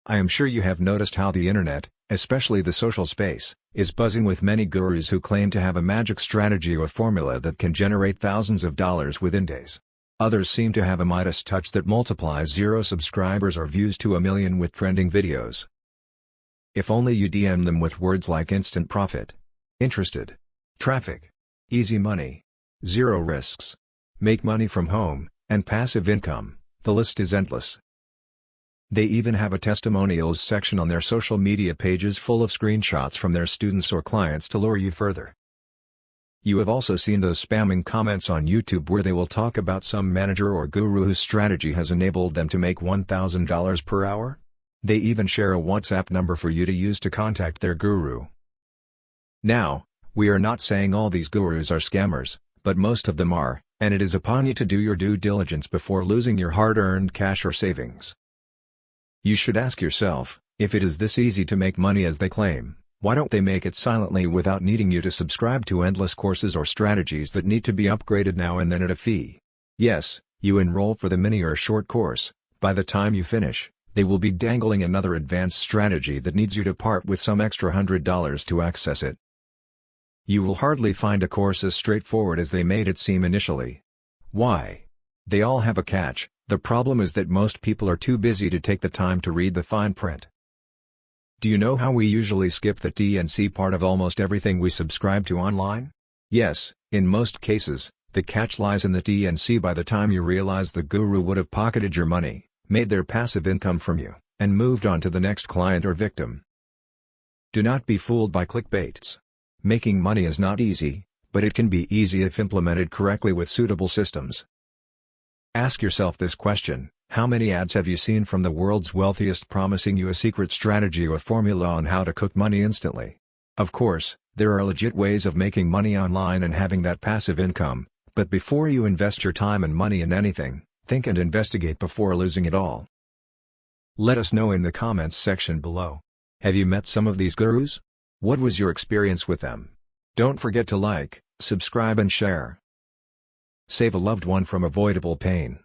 I am sure you have noticed how the internet, especially the social space, is buzzing with many gurus who claim to have a magic strategy or formula that can generate thousands of dollars within days. Others seem to have a Midas touch that multiplies 0 subscribers or views to 1 million with trending videos. If only you DM them with words like instant profit, interested, traffic, easy money, 0 risks, make money from home, and passive income, the list is endless. They even have a testimonials section on their social media pages full of screenshots from their students or clients to lure you further. You have also seen those spamming comments on YouTube where they will talk about some manager or guru whose strategy has enabled them to make $1,000 per hour. They even share a WhatsApp number for you to use to contact their guru. Now, we are not saying all these gurus are scammers, but most of them are, and it is upon you to do your due diligence before losing your hard-earned cash or savings. You should ask yourself, if it is this easy to make money as they claim, why don't they make it silently without needing you to subscribe to endless courses or strategies that need to be upgraded now and then at a fee? Yes, you enroll for the mini or short course, by the time you finish, they will be dangling another advanced strategy that needs you to part with some extra $100 to access it. You will hardly find a course as straightforward as they made it seem initially. Why? They all have a catch. The problem is that most people are too busy to take the time to read the fine print. Do you know how we usually skip the T&C part of almost everything we subscribe to online? Yes, in most cases, the catch lies in the T&C by the time you realize the guru would have pocketed your money, made their passive income from you, and moved on to the next client or victim. Do not be fooled by clickbaits. Making money is not easy, but it can be easy if implemented correctly with suitable systems. Ask yourself this question: how many ads have you seen from the world's wealthiest promising you a secret strategy or formula on how to cook money instantly? Of course, there are legit ways of making money online and having that passive income, but before you invest your time and money in anything, think and investigate before losing it all. Let us know in the comments section below. Have you met some of these gurus? What was your experience with them? Don't forget to like, subscribe and share. Save a loved one from avoidable pain.